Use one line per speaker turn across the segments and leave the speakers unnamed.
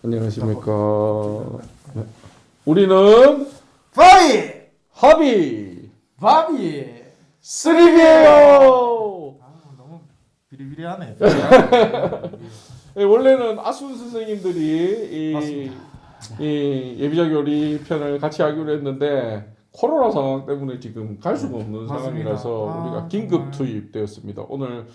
안녕하십니까. 네. 우리는 하비
바비
스립이에요.
너무 비리비리하네.
네, 원래는 아순 선생님들이
맞습니다.
이 예비자 교리 편을 같이 하기로 했는데 코로나 상황 때문에 지금 갈 수가 없는
맞습니다.
상황이라서 우리가 긴급
정말.
투입되었습니다. 오늘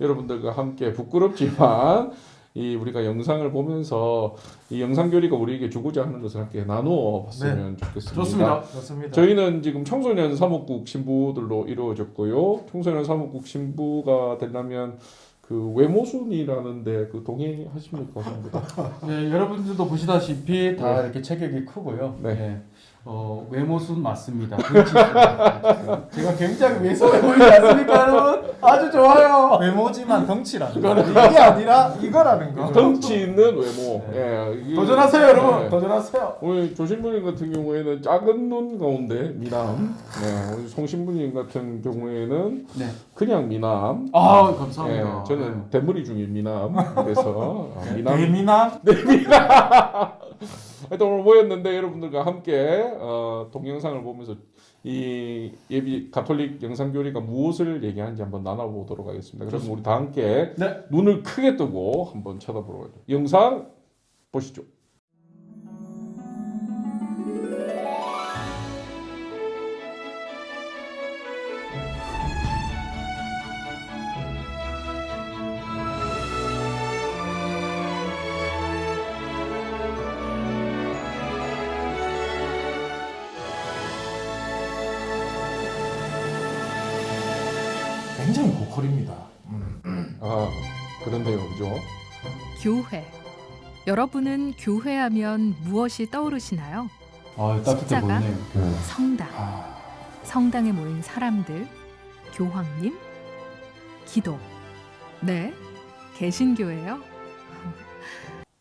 여러분들과 함께 부끄럽지만 우리가 영상을 보면서 이 영상 교리가 우리에게 주고자 하는 것을 함께 나누어 봤으면 좋겠습니다.
좋습니다.
저희는 지금 청소년 사목국 신부들로 이루어졌고요. 청소년 사목국 신부가 되려면 그 외모순이라는데 그 동의하십니까?
네, 여러분들도 보시다시피 다
네.
이렇게 체격이 크고요.
네.
네. 외모순 맞습니다. 제가 굉장히 왜소해 보이지 않습니까, 여러분? 아주 좋아요.
외모지만 덩치라는 거. 이게 아니라 이거라는 거.
덩치 있는 외모. 예,
도전하세요, 여러분.
네.
도전하세요.
우리 조신부님 같은 경우에는 작은 눈 가운데 미남. 네, 우리 송신부님 같은 경우에는
네.
그냥 미남.
아, 감사합니다.
예, 저는 대머리 중에 미남. 그래서 미남.
대미남?
하여튼 오늘 모였는데 여러분들과 함께 동영상을 보면서 이 예비 가톨릭 영상교리가 무엇을 얘기하는지 한번 나눠보도록 하겠습니다. 그럼 우리 다 함께
네.
눈을 크게 뜨고 한번 쳐다보도록 하죠. 영상 보시죠.
굉장히 고퀄입니다.
아, 그런데요, 그죠?
교회. 여러분은 교회하면 무엇이 떠오르시나요?
아, 따뜻해
십자가?
보이네요.
성당. 성당에 모인 사람들, 교황님, 기도. 네, 개신교예요.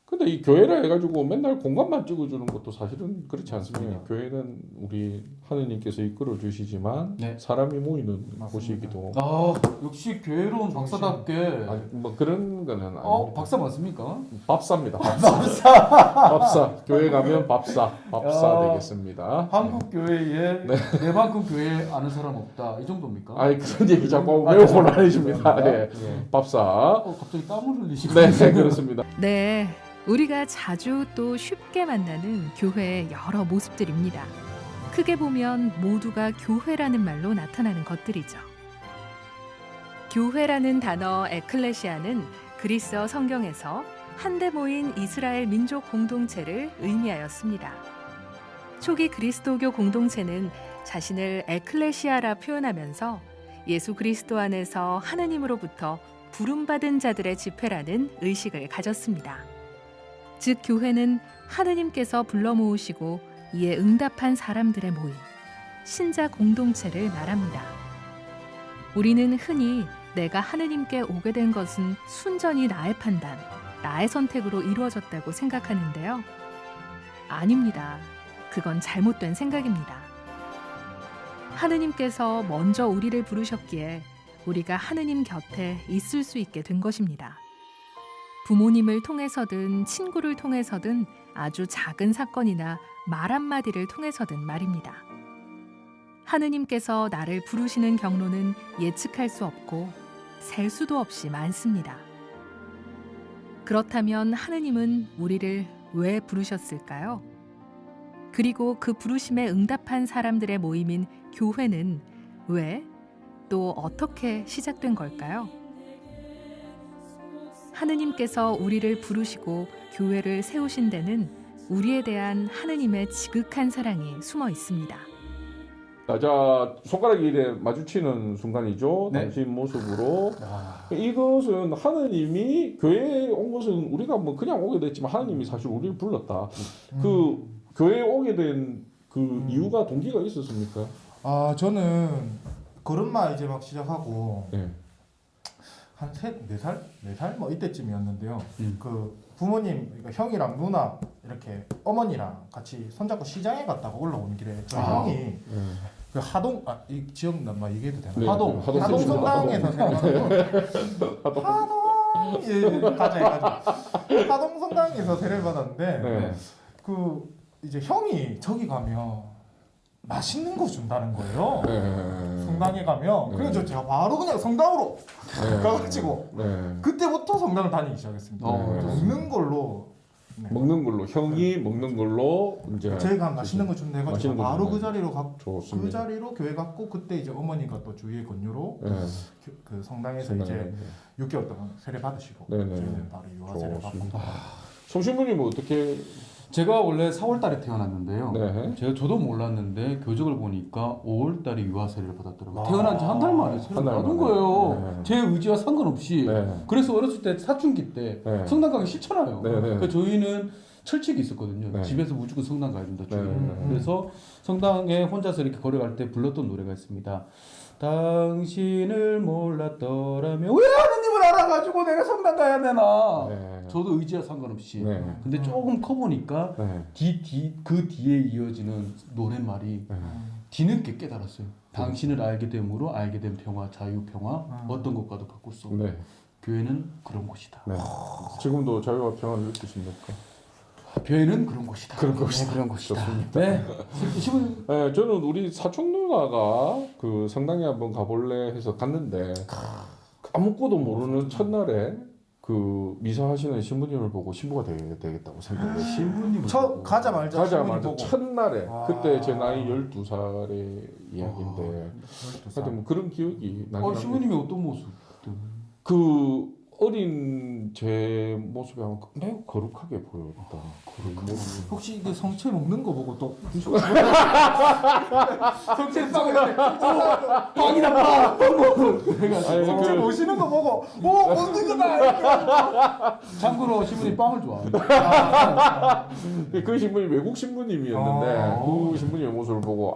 근데 이 교회라 해가지고 맨날 공간만 찍어주는 것도 사실은 그렇지 않습니다.
맞습니다.
교회는 우리 하느님께서 이끌어 주시지만
네.
사람이 모이는
맞습니다.
곳이기도.
아, 역시 교회로운 박사답게.
아니, 뭐 그런 거는 아닙니다.
박사 맞습니까?
밥사입니다. 밥사. 교회 가면 밥사
야.
되겠습니다.
한국 교회에 내만큼 교회 아는 사람 없다. 이 정도입니까?
아니 그런 얘기 자꾸
아,
외우고
죄송합니다.
다니십니다. 네.
네.
밥사.
갑자기 땀을 흘리시고.
네, 그렇습니다.
네, 우리가 자주 또 쉽게 만나는 교회의 여러 모습들입니다. 크게 보면 모두가 교회라는 말로 나타나는 것들이죠. 교회라는 단어 에클레시아는 그리스어 성경에서 한데 모인 이스라엘 민족 공동체를 의미하였습니다. 초기 그리스도교 공동체는 자신을 에클레시아라 표현하면서 예수 그리스도 안에서 하느님으로부터 부름받은 자들의 집회라는 의식을 가졌습니다. 즉 교회는 하느님께서 불러 모으시고 이에 응답한 사람들의 모임, 신자 공동체를 말합니다. 우리는 흔히 내가 하느님께 오게 된 것은 순전히 나의 판단, 나의 선택으로 이루어졌다고 생각하는데요. 아닙니다. 그건 잘못된 생각입니다. 하느님께서 먼저 우리를 부르셨기에 우리가 하느님 곁에 있을 수 있게 된 것입니다. 부모님을 통해서든 친구를 통해서든 아주 작은 사건이나 말 한마디를 통해서든 말입니다. 하느님께서 나를 부르시는 경로는 예측할 수 없고 셀 수도 없이 많습니다. 그렇다면 하느님은 우리를 왜 부르셨을까요? 그리고 그 부르심에 응답한 사람들의 모임인 교회는 왜, 또 어떻게 시작된 걸까요? 하느님께서 우리를 부르시고 교회를 세우신 데는 우리에 대한 하느님의 지극한 사랑이 숨어 있습니다.
자, 손가락이 이래 마주치는 순간이죠.
네.
당신 모습으로.
아,
이것은 하느님이 교회에 온 것은 우리가 뭐 그냥 오게 됐지만 하느님이 사실 우리를 불렀다. 그 교회에 오게 된 그 이유가 동기가 있었습니까?
저는 걸음마 이제 막 시작하고
네.
한 4살? 4살? 뭐 이때쯤이었는데요.
음.
그 부모님, 그러니까 형이랑 누나 이렇게 어머니랑 같이 손잡고 시장에 갔다가 올라오는 길에 저희 형이 그 하동 이 지역 막 얘기해도 되나?
네,
하동
하동
성당에서 생각하는 하동 가자 해가지고 하동성당에서 세례를 받았는데
네.
그 이제 형이 저기 가면 맛있는 거 준다는 거예요.
네.
성당에 가면 그래서 제가 바로 그냥 성당으로
네.
가가지고
네.
그때부터 성당을 다니기 시작했습니다.
네.
먹는 걸로 네.
먹는 걸로 형이 먹는 걸로 이제
저희가 맛있는 거 준다 해가지고
맛있는 거
바로
준다.
그 자리로 가,
좋습니다.
그 자리로 교회 갔고 그때 이제 어머니가 또 주위의 권유로
네.
그 성당에서
네.
이제 6개월 동안 세례 받으시고
네네.
저희는 바로 유아 세례 받고
좋습니다. 성신부님 어떻게
제가 원래 4월 달에 태어났는데요.
네.
저도 몰랐는데 교적을 보니까 5월 달에 유아 세례를 받았더라고요.
아.
태어난 지 한 달 만에 세례를
한달
받은
만에.
거예요.
네.
제 의지와 상관없이.
네.
그래서 어렸을 때 사춘기 때
네.
성당 가기 싫잖아요.
네, 네.
그러니까 저희는 철칙이 있었거든요.
네.
집에서 무조건 성당 가야 된다.
네.
그래서 성당에 혼자서 이렇게 걸어갈 때 불렀던 노래가 있습니다. 당신을 몰랐더라면 왜 하느님을 알아가지고 내가 성당 가야 되나?
네.
저도 의지와 상관없이.
네.
근데 조금 커보니까
네.
그 뒤에 이어지는 노랫말이
네.
뒤늦게 깨달았어요. 당신을 알게 됨으로 알게 된 평화, 자유, 평화 어떤 것과도 바꿀 수 없는
네.
교회는 그런 곳이다.
네. 지금도 자유와 평화를 느끼십니까?
교회는 그런 곳이다.
그런 곳이다.
그런 곳이다.
좋습니다.
네. 신분
네, 저는 우리 사촌 누나가 그 성당에 한번 가볼래 해서 갔는데 아무것도 모르는 첫날에 그 미사하시는 신부님을 보고 신부가 되겠다고 생각했어요.
신부님을
저 가자마자
가자마자
신부님 보고.
첫날에
와.
그때 제 나이 12살의 이야기인데
12살.
하여튼 뭐 그런 기억이 나긴 합니다.
신부님이 어떤 모습?
그 어린 제 모습이 아마 매우 거룩하게 보였다. 그런 모습.
혹시 그 성체 먹는 거 보고 또 드시고 성체 빵을
빵이다 빵!
아니,
성체
그-
모시는 거 보고 오 먹는 거다 이렇게.
참고로 신부님 빵을 좋아합니다.
그 신부님 외국 신부님이었는데 그 신부님의 모습을 보고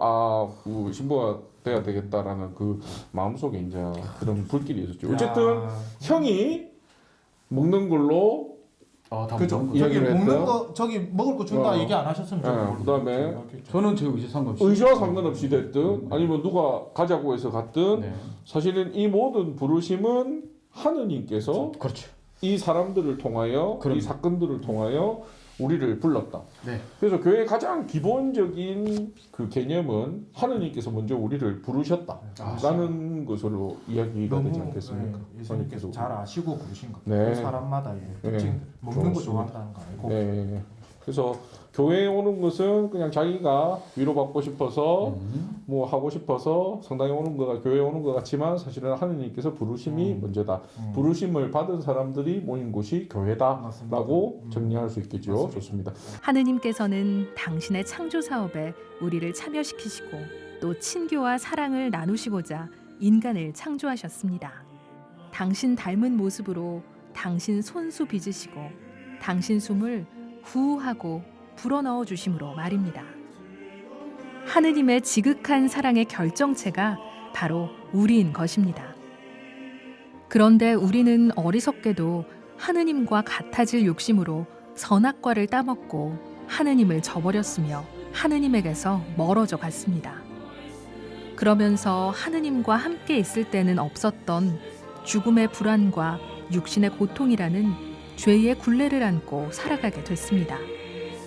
그 신부가 돼야 되겠다라는 그 마음속에 이제 그런 불길이 있었죠. 어쨌든 형이 먹는 걸로
다
그죠.
먹는
저기
거죠.
이야기를
먹는
했어요?
거 저기 먹을 거 준다
어.
얘기 안 하셨으면
네, 그다음에
저는 제 의지 상관없이
의지와 상관없이 됐든 아니면 누가 가자고 해서 갔든
네.
사실은 이 모든 부르심은 하느님께서
그렇죠.
이 사람들을 통하여
그럼요.
이 사건들을 통하여 우리를 불렀다.
네.
그래서 교회의 가장 기본적인 그 개념은 하느님께서 먼저 우리를 부르셨다라는 것으로 이야기가 되지 않겠습니까?
예수님께서 잘 아시고 부르신 것.
네.
그 사람마다의
네.
특징들. 먹는 거
좋습니다.
좋아한다는 거 알고.
네. 그래서 교회에 오는 것은 그냥 자기가 위로받고 싶어서 뭐 하고 싶어서 성당에 오는 거가 교회에 오는 것 같지만 사실은 하느님께서 부르심이 먼저다. 부르심을 받은 사람들이 모인 곳이 교회다라고
맞습니다.
정리할 수 있겠죠.
맞습니다.
좋습니다.
하느님께서는 당신의 창조 사업에 우리를 참여시키시고 또 친교와 사랑을 나누시고자 인간을 창조하셨습니다. 당신 닮은 모습으로 당신 손수 빚으시고 당신 숨을 후하고 불어넣어 주심으로 말입니다. 하느님의 지극한 사랑의 결정체가 바로 우리인 것입니다. 그런데 우리는 어리석게도 하느님과 같아질 욕심으로 선악과를 따먹고 하느님을 저버렸으며 하느님에게서 멀어져 갔습니다. 그러면서 하느님과 함께 있을 때는 없었던 죽음의 불안과 육신의 고통이라는 죄의 굴레를 안고 살아가게 됐습니다.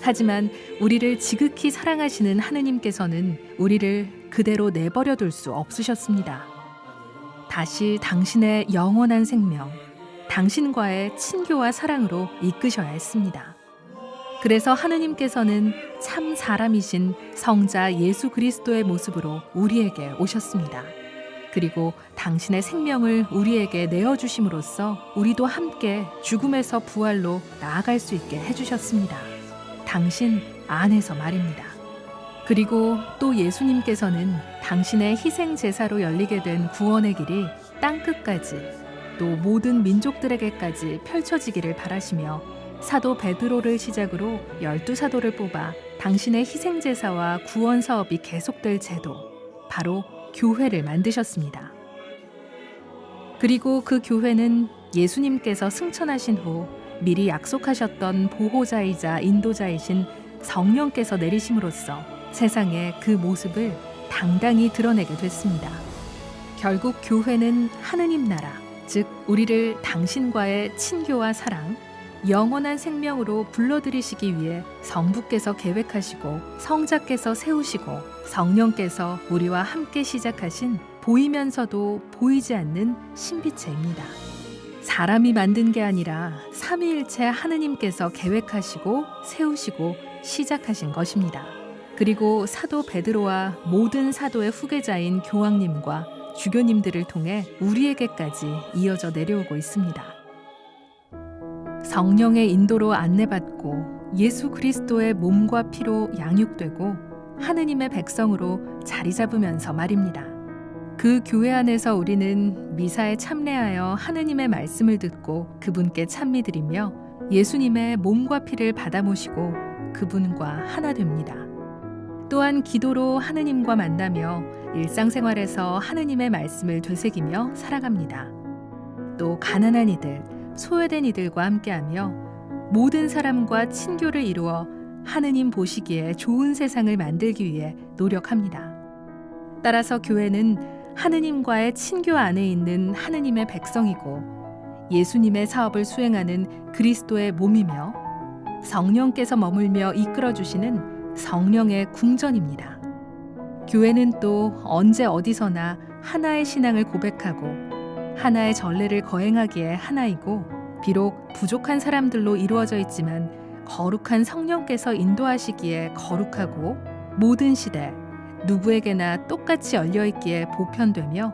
하지만 우리를 지극히 사랑하시는 하느님께서는 우리를 그대로 내버려 둘 수 없으셨습니다. 다시 당신의 영원한 생명, 당신과의 친교와 사랑으로 이끄셔야 했습니다. 그래서 하느님께서는 참 사람이신 성자 예수 그리스도의 모습으로 우리에게 오셨습니다. 그리고 당신의 생명을 우리에게 내어주심으로써 우리도 함께 죽음에서 부활로 나아갈 수 있게 해주셨습니다. 당신 안에서 말입니다. 그리고 또 예수님께서는 당신의 희생 제사로 열리게 된 구원의 길이 땅끝까지 또 모든 민족들에게까지 펼쳐지기를 바라시며 사도 베드로를 시작으로 12사도를 뽑아 당신의 희생 제사와 구원 사업이 계속될 제도, 바로 교회를 만드셨습니다. 그리고 그 교회는 예수님께서 승천하신 후 미리 약속하셨던 보호자이자 인도자이신 성령께서 내리심으로써 세상에 그 모습을 당당히 드러내게 됐습니다. 결국 교회는 하느님 나라, 즉 우리를 당신과의 친교와 사랑, 영원한 생명으로 불러들이시기 위해 성부께서 계획하시고 성자께서 세우시고 성령께서 우리와 함께 시작하신 보이면서도 보이지 않는 신비체입니다. 사람이 만든 게 아니라 삼위일체 하느님께서 계획하시고 세우시고 시작하신 것입니다. 그리고 사도 베드로와 모든 사도의 후계자인 교황님과 주교님들을 통해 우리에게까지 이어져 내려오고 있습니다. 성령의 인도로 안내받고 예수 그리스도의 몸과 피로 양육되고 하느님의 백성으로 자리 잡으면서 말입니다. 그 교회 안에서 우리는 미사에 참례하여 하느님의 말씀을 듣고 그분께 찬미드리며 예수님의 몸과 피를 받아 모시고 그분과 하나 됩니다. 또한 기도로 하느님과 만나며 일상생활에서 하느님의 말씀을 되새기며 살아갑니다. 또 가난한 이들, 소외된 이들과 함께하며 모든 사람과 친교를 이루어 하느님 보시기에 좋은 세상을 만들기 위해 노력합니다. 따라서 교회는 하느님과의 친교 안에 있는 하느님의 백성이고 예수님의 사업을 수행하는 그리스도의 몸이며 성령께서 머물며 이끌어주시는 성령의 궁전입니다. 교회는 또 언제 어디서나 하나의 신앙을 고백하고 하나의 전례를 거행하기에 하나이고 비록 부족한 사람들로 이루어져 있지만 거룩한 성령께서 인도하시기에 거룩하고 모든 시대 누구에게나 똑같이 열려있기에 보편되며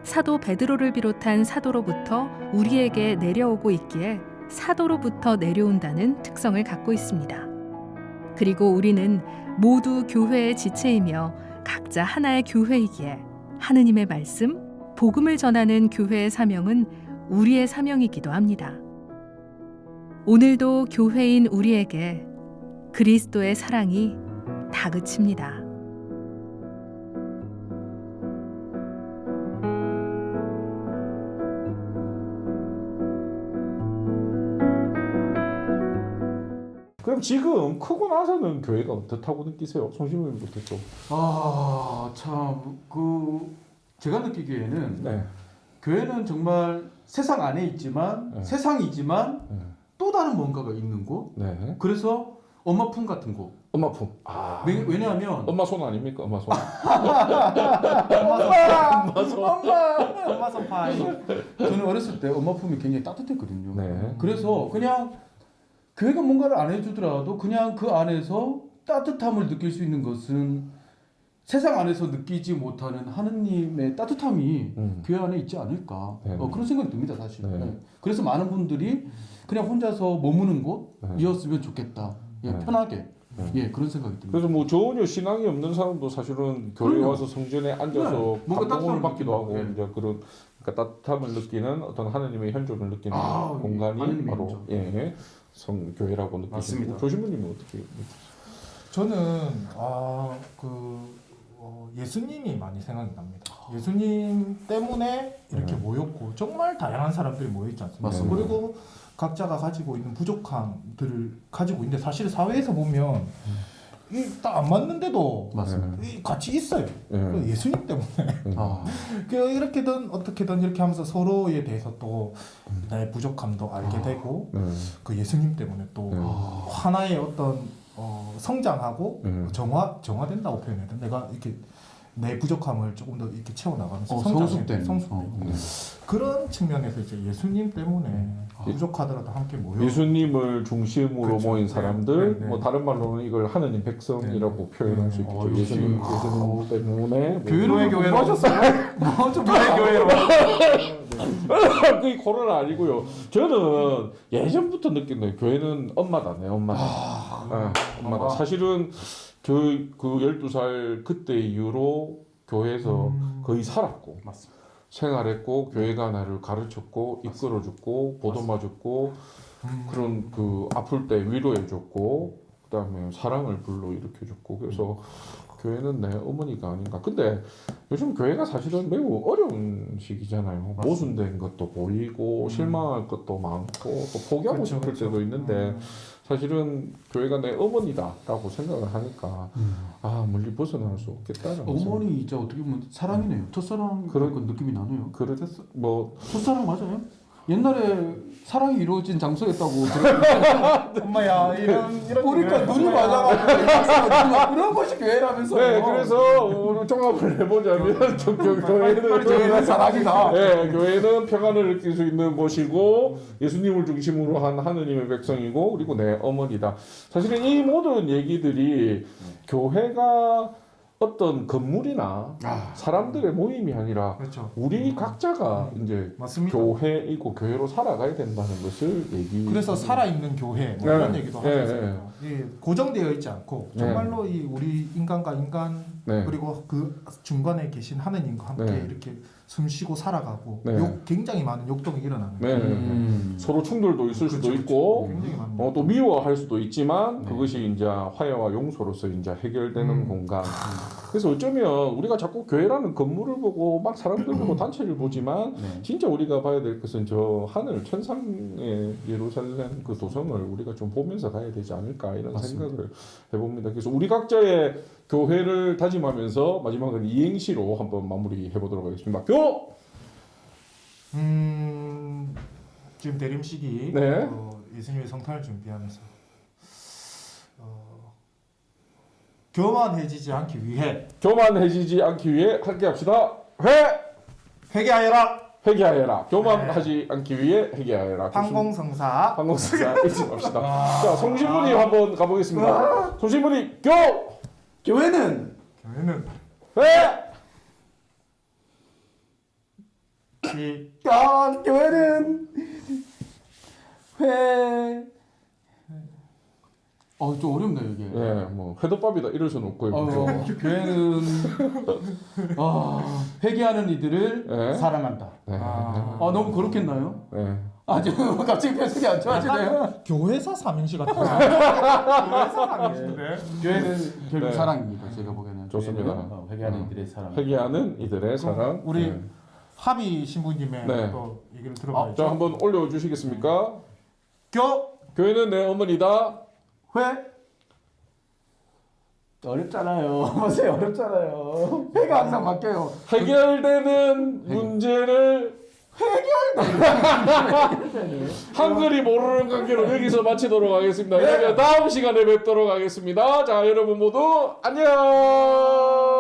사도 베드로를 비롯한 사도로부터 우리에게 내려오고 있기에 사도로부터 내려온다는 특성을 갖고 있습니다. 그리고 우리는 모두 교회의 지체이며 각자 하나의 교회이기에 하느님의 말씀, 복음을 전하는 교회의 사명은 우리의 사명이기도 합니다. 오늘도 교회인 우리에게 그리스도의 사랑이 다그칩니다.
그럼 지금 크고 나서는 교회가 어떻다고 느끼세요? 송시민부터 좀.
참 제가 느끼기에는
네.
교회는 정말 세상 안에 있지만
네.
세상이지만
네.
또 다른 뭔가가 있는 곳.
네.
그래서 엄마 품 같은 곳.
엄마 품.
왜냐하면
엄마 손 아닙니까? 엄마 손.
엄마 손파이.
저는 어렸을 때 엄마 품이 굉장히 따뜻했거든요.
네.
그래서 그냥 교회가 뭔가를 안 해주더라도 그냥 그 안에서 따뜻함을 느낄 수 있는 것은 세상 안에서 느끼지 못하는 하느님의 따뜻함이 교회 안에 있지 않을까.
네.
그런 생각이 듭니다, 사실.
네.
네. 그래서 많은 분들이 그냥 혼자서 머무는 곳이었으면 좋겠다. 예,
네.
편하게.
네.
예, 그런 생각이 듭니다.
그래서 뭐 전혀 신앙이 없는 사람도 사실은 교회
그럼요.
와서 성전에 앉아서
네. 뭔가
감동을
따뜻함을
받기도 하고
느끼는,
이제 그런 그러니까 따뜻함을 느끼는 어떤 하느님의 현존을 느끼는
아,
공간이
하느님의
바로
현존.
성교회라고 느끼십니다.
맞습니다.
조신부님은 어떻게?
저는 예수님이 많이 생각이 납니다. 예수님 때문에 이렇게 모였고 정말 다양한 사람들이 모여있지 않습니까?
맞습니다.
그리고 각자가 가지고 있는 부족함들을 가지고 있는데 사실 사회에서 보면 딱 안 맞는데도
맞습니다.
같이 있어요. 그 예수님 때문에
아,
이렇게든 어떻게든 이렇게 하면서 서로에 대해서 또 나의 부족함도 알게 되고 그 예수님 때문에 또 하나의 어떤 성장하고 정화된다고 표현해야 돼. 내가 이렇게 내 부족함을 조금 더 이렇게 채워나가면서
성숙된.
그런 측면에서 이제 예수님 때문에 부족하더라도 함께 모여
예수님을 중심으로
그렇죠.
모인 사람들,
네.
뭐 다른 말로는 이걸 하느님 백성이라고 표현할 수 있겠죠.
역시.
예수님 때문에
교회로
교회로 하셨어요?
좀 교회로.
그게 코로나 아니고요. 저는 예전부터 느낀 거예요. 교회는 엄마다, 내 엄마다. 엄마다. 사실은 그 12살 그때 이후로 교회에서 거의 살았고
맞습니다.
생활했고 교회가 나를 가르쳤고 이끌어줬고 보듬어줬고 그런 그 아플 때 위로해줬고 그다음에 사랑을 불러일으켜줬고 그래서 교회는 내 어머니가 아닌가. 근데 요즘 교회가 사실은 매우 어려운 시기잖아요. 모순된 것도 보이고 실망할 것도 많고 또 포기하고
그렇죠,
싶을
그렇죠.
때도 있는데 사실은 교회가 내 어머니다라고 생각을 하니까 멀리 벗어날 수 없겠다는
어머니 진짜 어떻게 보면 사랑이네요. 첫사랑
그런-
그런 느낌이 나네요.
그렇겠어 뭐
첫사랑 맞아요? 옛날에 사랑이 이루어진 장소였다고 들었는데
엄마야 이런
보니까
얘기를
눈이
엄마야.
맞아가지고 그런 것이 교회라면서요.
네, 그래서 우리 종합을 해보자면
교회는 사랑이다.
네, 교회는 평안을 느낄 수 있는 곳이고 예수님을 중심으로 한 하느님의 백성이고 그리고 내 어머니다. 사실은 이 모든 얘기들이 교회가 어떤 건물이나 사람들의 모임이 아니라
그렇죠.
우리 각자가 이제
맞습니다.
교회이고 교회로 살아가야 된다는 것을 얘기.
그래서 살아있는 교회 뭐
네.
이런 얘기도
네,
하셨어요. 이 고정되어 있지 않고
네.
정말로 이 우리 인간과 인간
네.
그리고 그 중간에 계신 하느님과 함께
네.
이렇게 숨쉬고 살아가고
네.
굉장히 많은 욕동이 일어나는
네,
거예요.
서로 충돌도 있을 수도
그렇죠,
있고
굉장히 많은
또 미워할 수도 있지만
네.
그것이 이제 화해와 용서로서 이제 해결되는 공간. 그래서 어쩌면 우리가 자꾸 교회라는 건물을 보고 막 사람들 보고 단체를 보지만
네.
진짜 우리가 봐야 될 것은 저 하늘 천상의 예루살렘 그 도성을 우리가 좀 보면서 가야 되지 않을까 이런
맞습니다.
생각을 해봅니다. 그래서 우리 각자의 교회를 다짐하면서 마지막은 이행시로 한번 마무리해 보도록 하겠습니다.
지금 대림식이
네.
예수님의 성탄을 준비하면서 교만해지지 않기 위해
교만해지지 않기 위해 함께 합시다.
회개하여라.
회개하여라. 교만하지 않기 위해 회개하여라.
판공성사.
방공사 잊지 맙시다. 자, 송신부님 한번 가보겠습니다. 송신부님
교회는
교회는
회!
교회는 회. 좀 어렵네요 이게.
예, 뭐 회덮밥이다 이럴 수는 없고요.
교회는 회개하는 이들을
네.
사랑한다.
네.
너무 그렇겠나요?
네.
좀 갑자기 표정이 안 좋아지네요.
교회사 삼행시 같은 교회사 삼행시인데.
교회는 결국
네.
사랑입니다. 제가 보기에는
좋습니다.
교회는, 회개하는 이들의 사랑.
회개하는 이들의 사랑.
우리
네.
합의 신부님의
네.
또 얘기를 들어봐야죠.
자, 한번 올려주시겠습니까?
교
교회는 내 어머니다.
회 어렵잖아요. 보세요, 어렵잖아요. 회가 항상 바뀌어요.
해결되는 문제를 한글이 모르는 관계로 여기서 마치도록 하겠습니다. 그러면 다음 시간에 뵙도록 하겠습니다. 자, 여러분 모두 안녕.